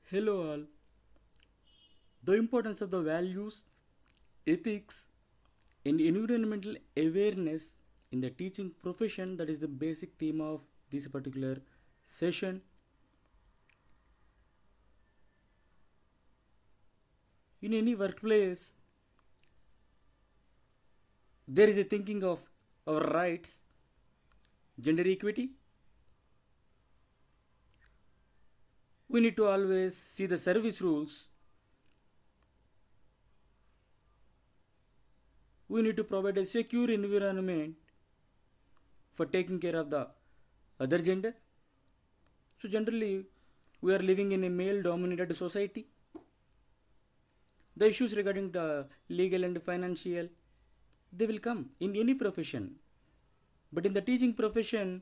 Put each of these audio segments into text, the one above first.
Hello, all. The importance of the values, ethics, and environmental awareness in the teaching profession, that is the basic theme of this particular session. In any workplace, there is a thinking of our rights, gender equity. We need to always see the service rules. We need to provide a secure environment for taking care of the other gender. So, generally, we are living in a male dominated society. The issues regarding the legal and financial, they will come in any profession. But in the teaching profession,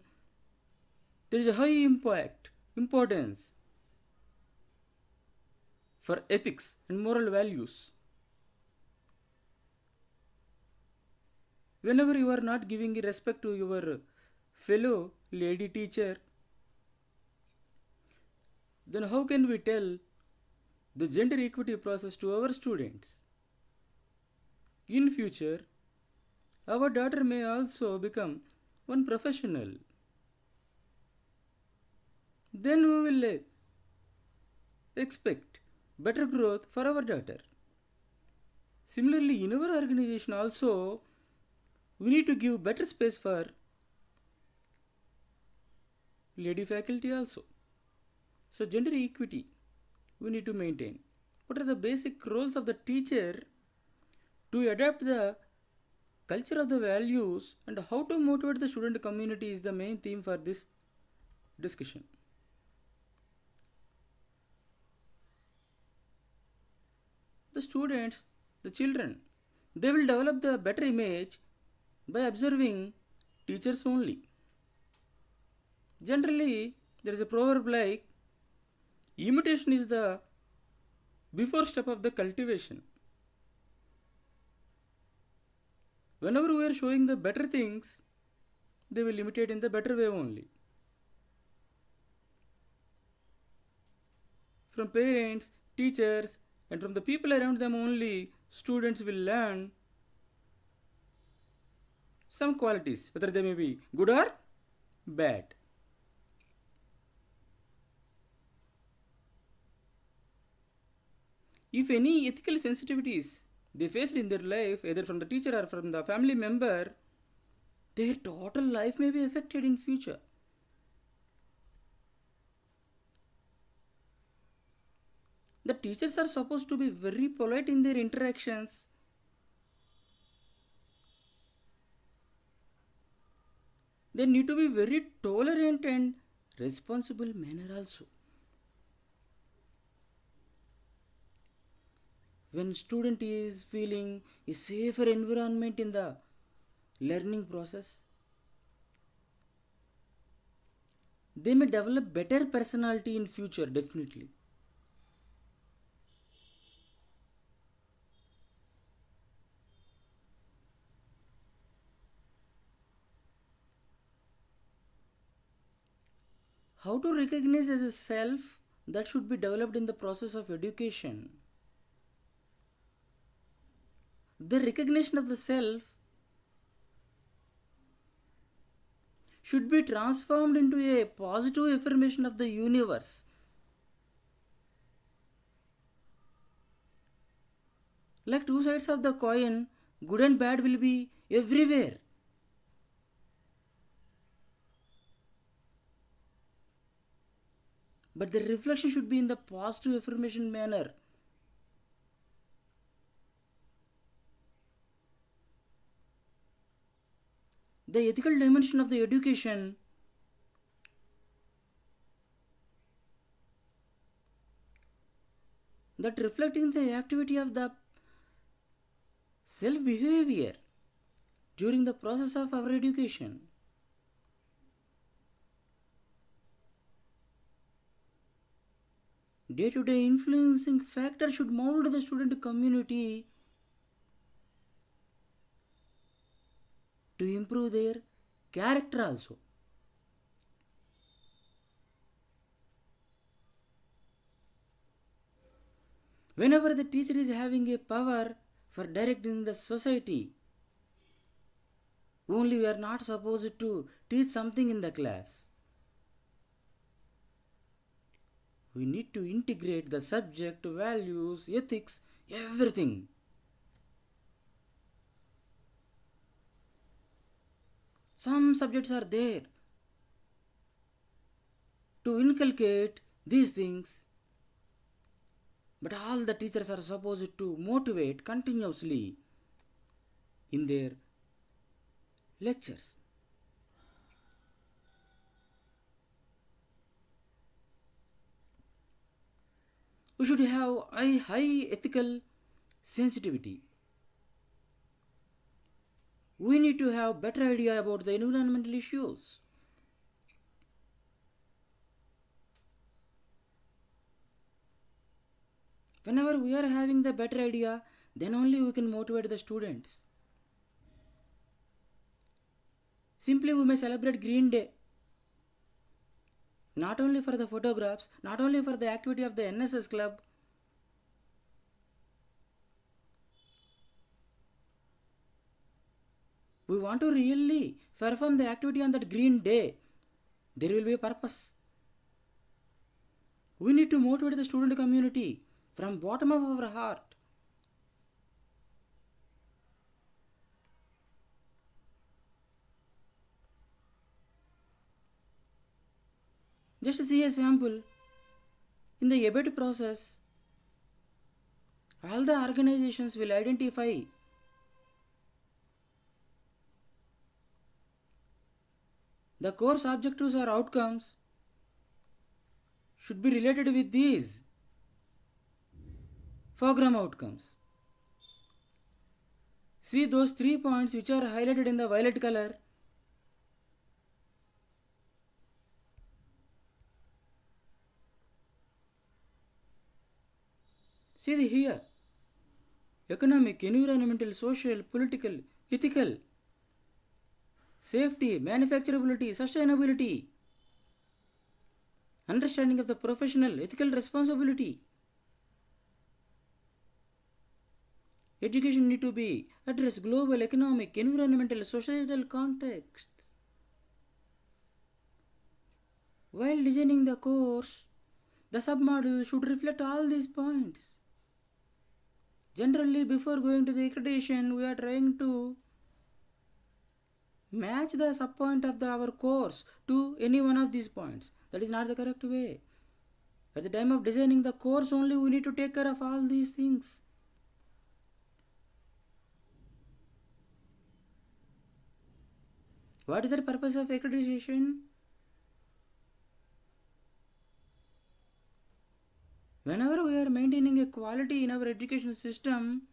there is a high importance for ethics and moral values. Whenever you are not giving respect to your fellow lady teacher, then how can we tell the gender equity process to our students? In future, our daughter may also become one professional. Then we will expect better growth for our daughter. Similarly, in our organization also, we need to give better space for lady faculty also. So, gender equity we need to maintain. What are the basic roles of the teacher to adapt the culture of the values and how to motivate the student community is the main theme for this discussion. The students, the children, they will develop the better image by observing teachers only. Generally, there is a proverb like imitation is the before step of the cultivation. Whenever we are showing the better things, they will imitate in the better way only. From parents, teachers, and from the people around them only, students will learn some qualities, whether they may be good or bad. If any ethical sensitivities they faced in their life, either from the teacher or from the family member, their total life may be affected in future. The teachers are supposed to be very polite in their interactions. They need to be very tolerant and responsible manner also. When student is feeling a safer environment in the learning process, they may develop better personality in future definitely. How to recognize as a self that should be developed in the process of education. The recognition of the self should be transformed into a positive affirmation of the universe. Like two sides of the coin, good and bad will be everywhere. But the reflection should be in the positive affirmation manner. The ethical dimension of the education that reflecting the activity of the self behavior during the process of our education. Day to day influencing factor should mold the student community to improve their character also. Whenever the teacher is having a power for directing the society, only we are not supposed to teach something in the class. We need to integrate the subject, values, ethics, everything. Some subjects are there to inculcate these things, but all the teachers are supposed to motivate continuously in their lectures. We should have a high ethical sensitivity. We need to have better idea about the environmental issues. Whenever we are having the better idea, then only we can motivate the students. Simply we may celebrate Green Day. Not only for the photographs, not only for the activity of the NSS club. We want to really perform the activity on that Green Day. There will be a purpose. We need to motivate the student community from bottom of our heart. Just see a sample. In the EBET process, all the organizations will identify the course objectives or outcomes should be related with these program outcomes. See those 3 points which are highlighted in the violet color. See here. Economic, environmental, social, political, ethical, safety, manufacturability, sustainability, understanding of the professional, ethical responsibility. Education need to be address global, economic, environmental, societal contexts. While designing the course, the submodule should reflect all these points. Generally, before going to the accreditation, we are trying to match the subpoint of our course to any one of these points. That is not the correct way. At the time of designing the course only, we need to take care of all these things. What is the purpose of accreditation? Whenever we are maintaining a quality in our education system,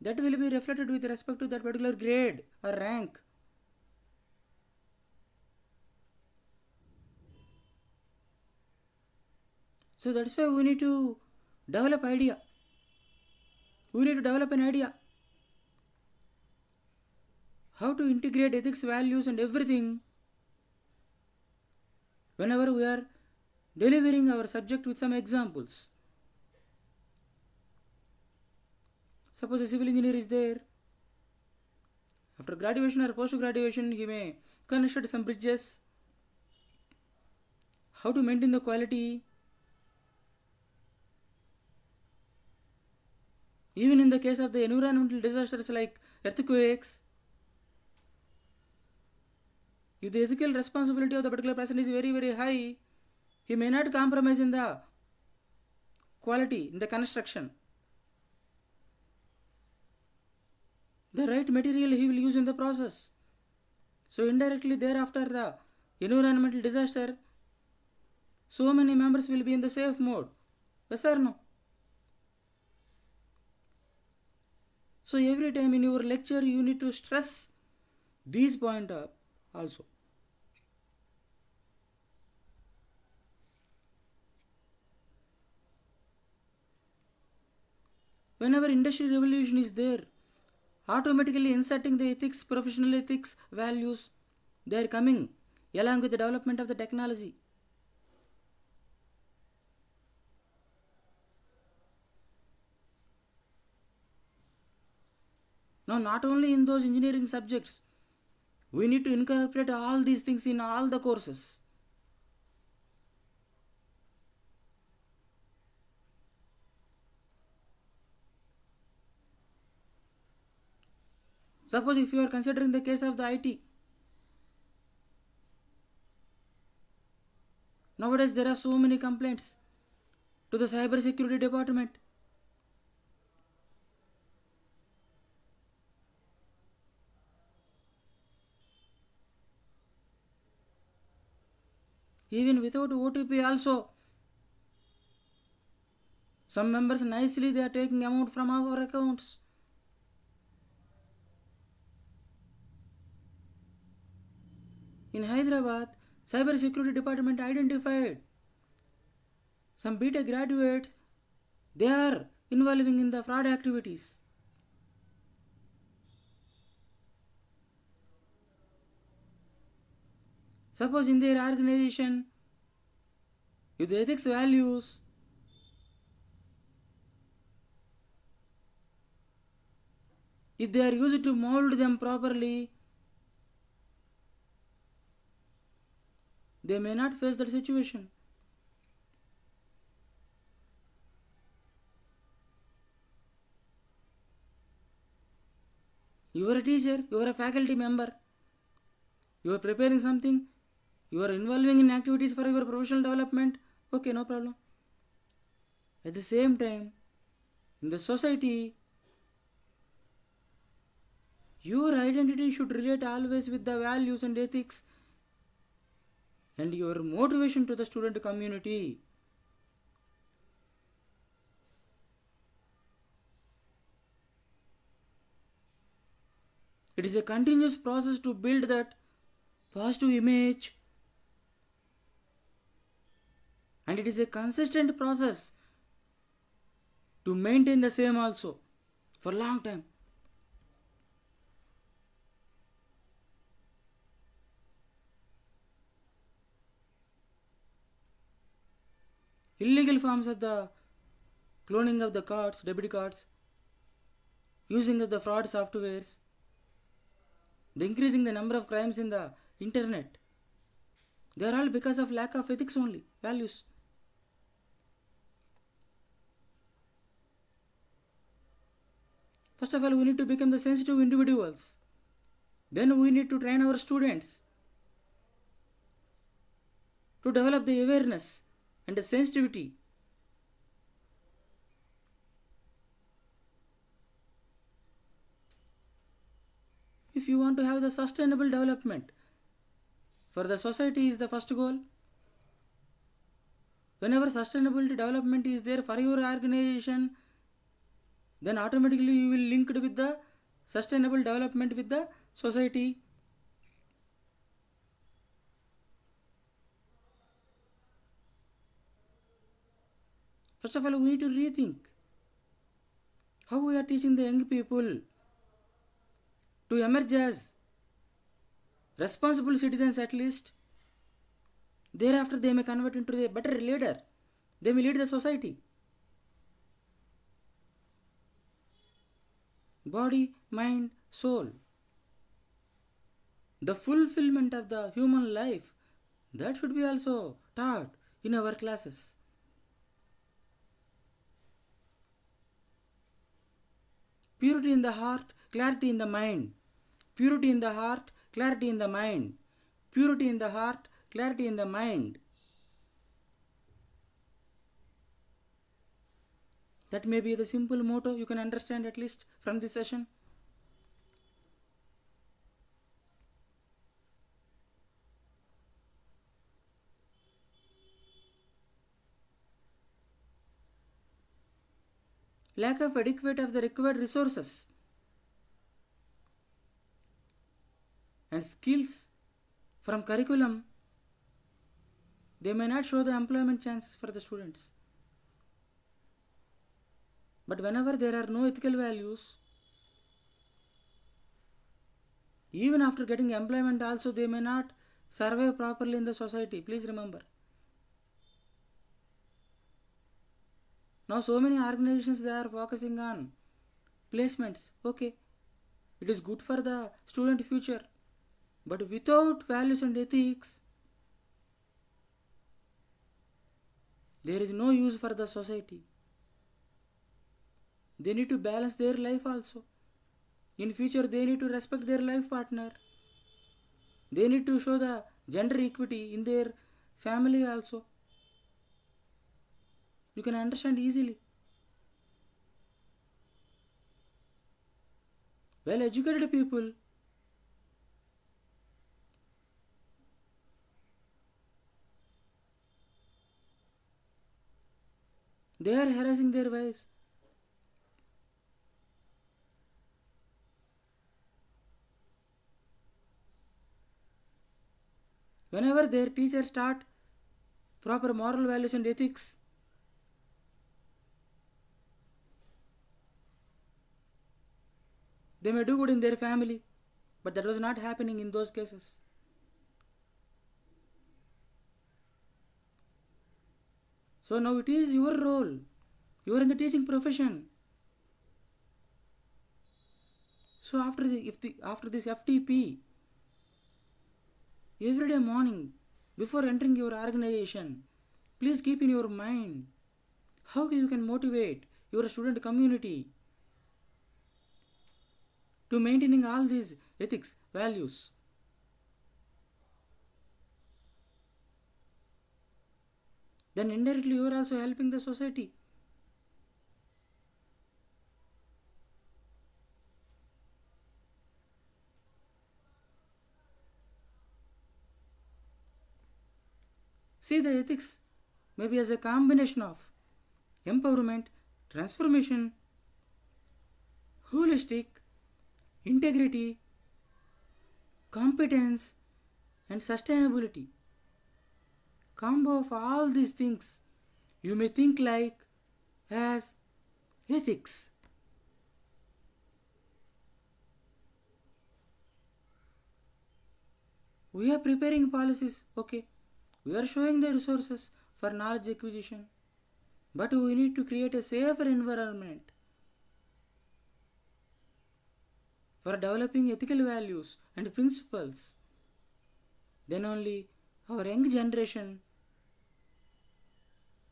that will be reflected with respect to that particular grade or rank. So that's why we need to develop idea. We need to develop an idea. How to integrate ethics, values and everything whenever we are delivering our subject with some examples. Suppose a civil engineer is there. After graduation or post-graduation, he may construct some bridges. How to maintain the quality. Even in the case of the environmental disasters like earthquakes, if the ethical responsibility of the particular person is very, very high, he may not compromise in the quality in the construction. The right material he will use in the process. So indirectly thereafter the environmental disaster, so many members will be in the safe mode. Yes or no? So every time in your lecture you need to stress these points also. Whenever industrial revolution is there, automatically inserting the ethics, professional ethics, values, they are coming along with the development of the technology. Now, not only in those engineering subjects, we need to incorporate all these things in all the courses. Suppose if you are considering the case of the IT, nowadays there are so many complaints to the cyber security department. Even without OTP also, some members nicely they are taking amount from our accounts. In Hyderabad, cyber security department identified some BTech graduates, they are involving in the fraud activities. Suppose in their organization, if the ethics values, if they are used to mold them properly, they may not face that situation. You are a teacher, you are a faculty member, you are preparing something, you are involving in activities for your professional development, okay, no problem. At the same time, in the society, your identity should relate always with the values and ethics and your motivation to the student community. It is a continuous process to build that positive image, and it is a consistent process to maintain the same also for a long time. Illegal forms of the cloning of the cards, debit cards, using of the fraud softwares, the increasing the number of crimes in the internet, they are all because of lack of ethics only, values. First of all, we need to become the sensitive individuals. Then we need to train our students to develop the awareness and the sensitivity. If you want to have the sustainable development for the society is the first goal. Whenever sustainability development is there for your organization, then automatically you will link it with the sustainable development with the society. First of all, we need to rethink how we are teaching the young people to emerge as responsible citizens at least. Thereafter, they may convert into a better leader. They may lead the society. Body, mind, soul. The fulfillment of the human life, that should be also taught in our classes. Purity in the heart, clarity in the mind. Purity in the heart, clarity in the mind. Purity in the heart, clarity in the mind. That may be the simple motto you can understand at least from this session. Lack of adequate of the required resources and skills from curriculum, they may not show the employment chances for the students. But whenever there are no ethical values, even after getting employment also they may not survive properly in the society. Please remember. Now so many organizations they are focusing on placements. Okay. It is good for the student future. But without values and ethics, there is no use for the society. They need to balance their life also. In future, they need to respect their life partner. They need to show the gender equity in their family also. You can understand easily. Well educated people, they are harassing their wives. Whenever their teachers taught proper moral values and ethics, they may do good in their family, but that was not happening in those cases. So now it is your role. You are in the teaching profession. So after this FTP, every day morning, before entering your organization, please keep in your mind how you can motivate your student community to maintaining all these ethics, values. Then indirectly you are also helping the society. See the ethics maybe as a combination of empowerment, transformation, holistic, integrity, competence, and sustainability. Combo of all these things you may think like as ethics. We are preparing policies, okay. We are showing the resources for knowledge acquisition, but we need to create a safer environment for developing ethical values and principles. Then only our young generation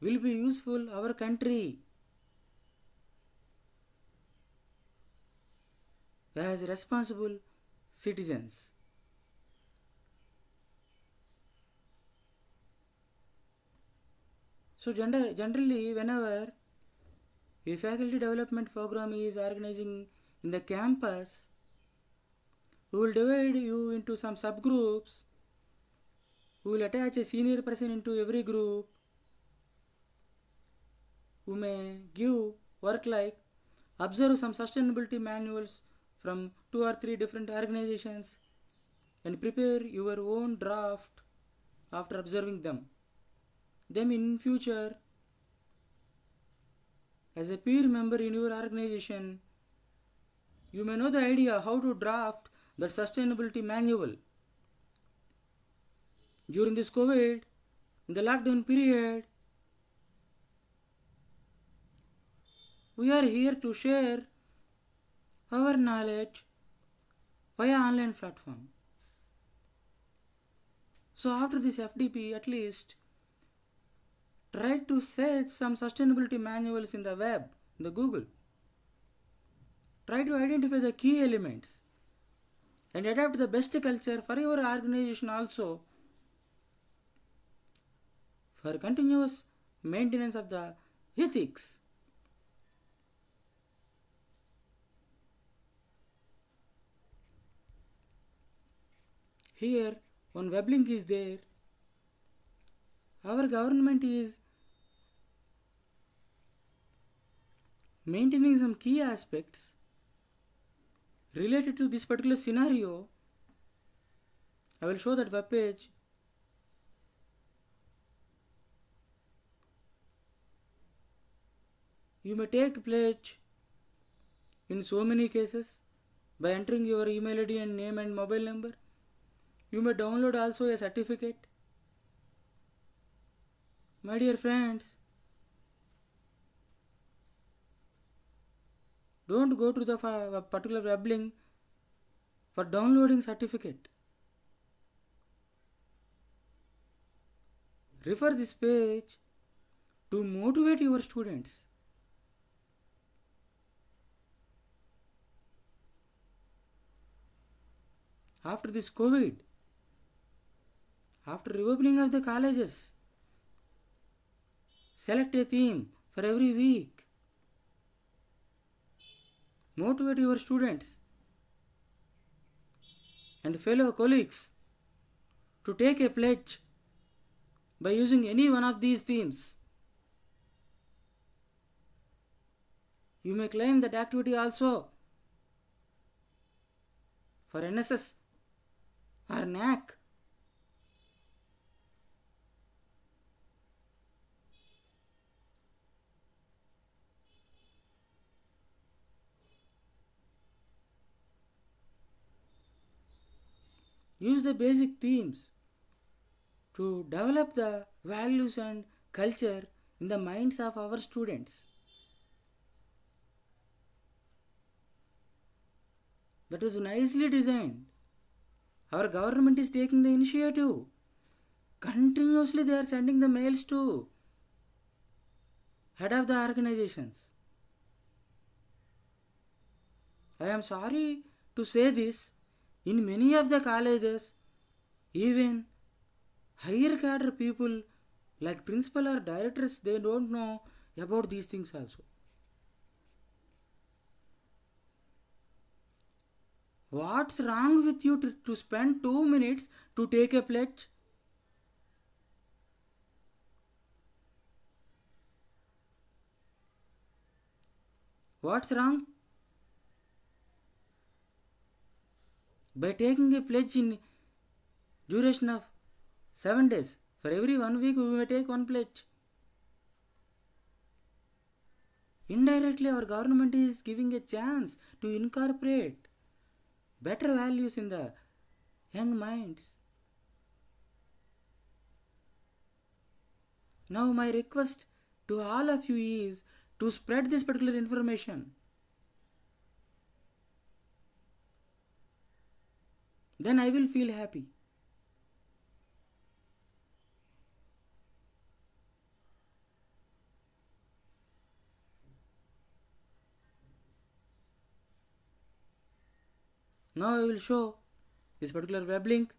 will be useful our country as responsible citizens. So generally whenever a faculty development program is organizing in the campus, we will divide you into some subgroups. We will attach a senior person into every group. We may give work like observe some sustainability manuals from 2 or 3 different organizations and prepare your own draft after observing them. Then in future, as a peer member in your organization, you may know the idea how to draft that sustainability manual. During this COVID, in the lockdown period, we are here to share our knowledge via online platform. So after this FDP, at least try to search some sustainability manuals in the web, in the Google. Try to identify the key elements and adapt the best culture for your organization also for continuous maintenance of the ethics. Here one web link is there. Our government is maintaining some key aspects related to this particular scenario. I will show that web page. You may take pledge in so many cases by entering your email ID and name and mobile number. You may download also a certificate. My dear friends, don't go to the particular web link for downloading certificate. Refer this page to motivate your students. After this COVID, after reopening of the colleges, select a theme for every week. Motivate your students and fellow colleagues to take a pledge by using any one of these themes. You may claim that activity also for NSS or NAC. Use the basic themes to develop the values and culture in the minds of our students. That was nicely designed. Our government is taking the initiative. Continuously they are sending the mails to head of the organizations. I am sorry to say this, in many of the colleges, even higher cadre people like principal or directors, they don't know about these things also. What's wrong with you to spend 2 minutes to take a pledge? What's wrong? By taking a pledge in duration of 7 days, for every 1 week we may take one pledge. Indirectly our government is giving a chance to incorporate better values in the young minds. Now my request to all of you is to spread this particular information. Then I will feel happy. Now I will show this particular web link.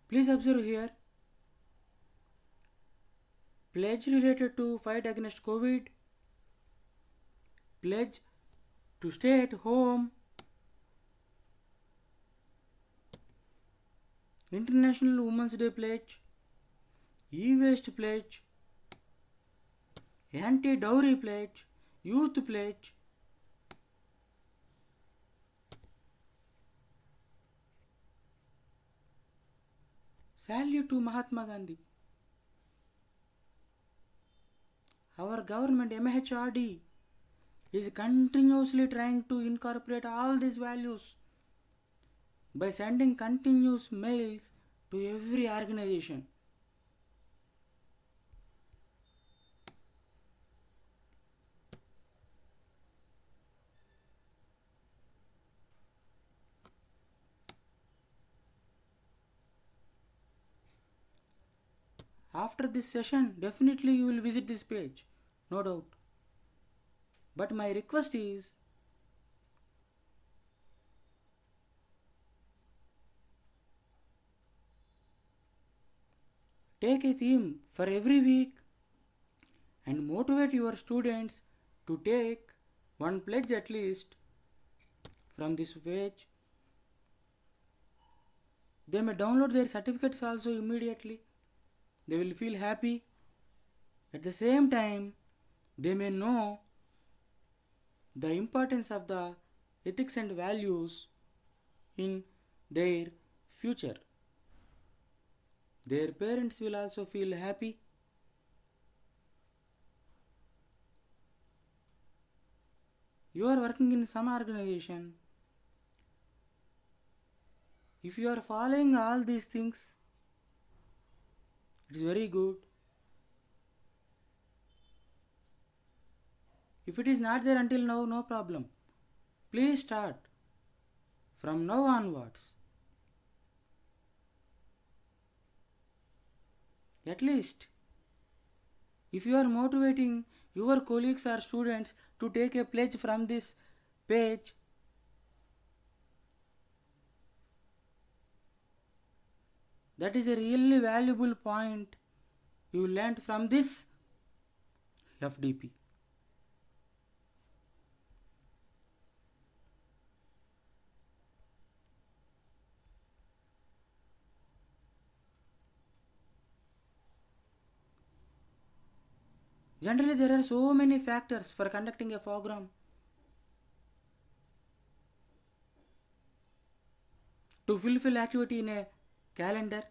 Please observe here. Pledge related to fight against COVID. Pledge to stay at home. International Women's Day pledge. E-waste pledge. Anti-dowry pledge. Youth pledge. Salute to Mahatma Gandhi. Our government MHRD is continuously trying to incorporate all these values by sending continuous mails to every organization. After this session, definitely you will visit this page, no doubt. But my request is, take a theme for every week and motivate your students to take one pledge at least from this page. They may download their certificates also immediately. They will feel happy. At the same time, they may know the importance of the ethics and values in their future. Their parents will also feel happy. You are working in some organization. If you are following all these things, it is very good. If it is not there until now, no problem. Please start from now onwards. At least, if you are motivating your colleagues or students to take a pledge from this page, that is a really valuable point you learned from this FDP. Generally, there are so many factors for conducting a program. To fulfill activity in a calendar,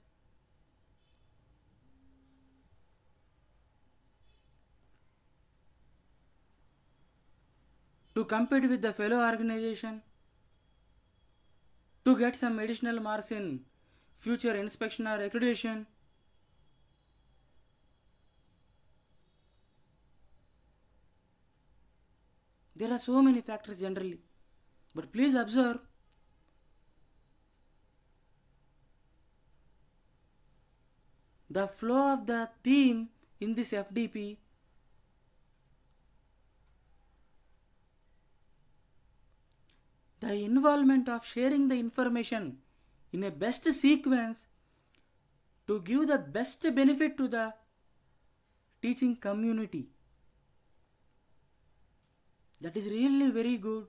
to compete with the fellow organization, to get some additional marks in future inspection or accreditation. There are so many factors generally, but please observe the flow of the theme in this FDP. The involvement of sharing the information in a best sequence to give the best benefit to the teaching community. That is really very good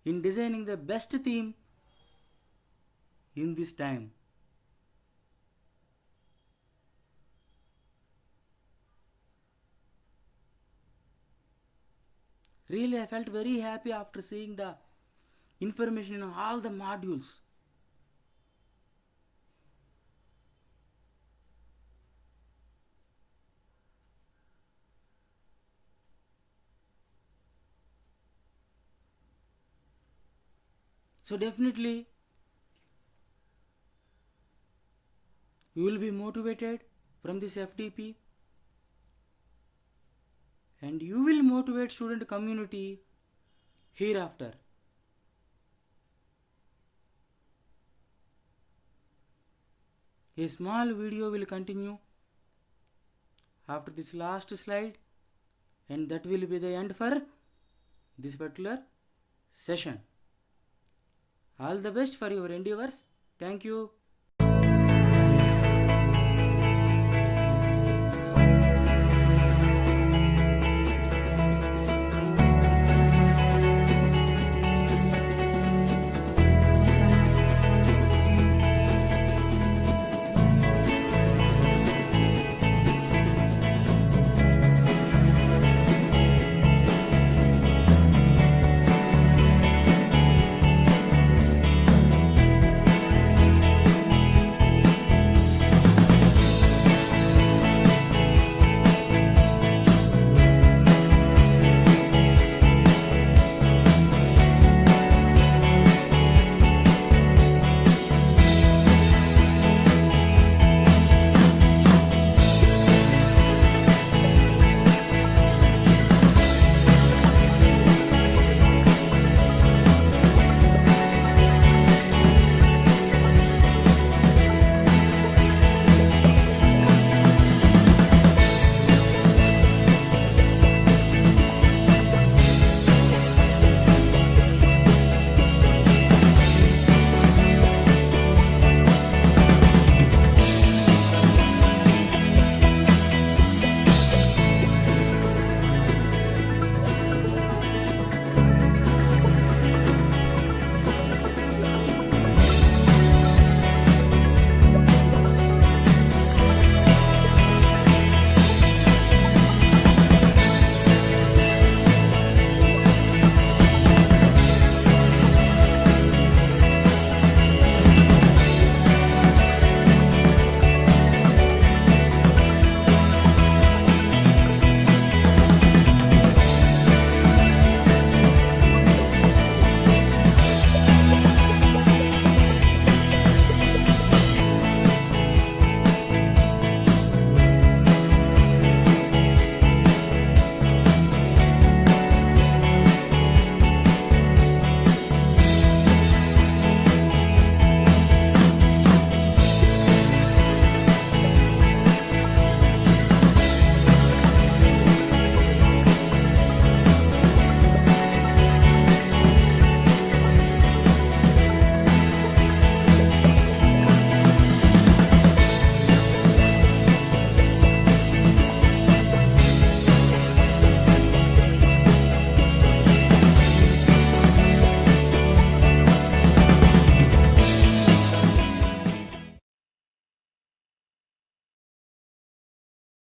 in designing the best theme in this time. Really, I felt very happy after seeing the information in all the modules. So definitely you will be motivated from this FDP, and you will motivate student community hereafter. A small video will continue after this last slide, and that will be the end for this particular session. All the best for your endeavors. Thank you.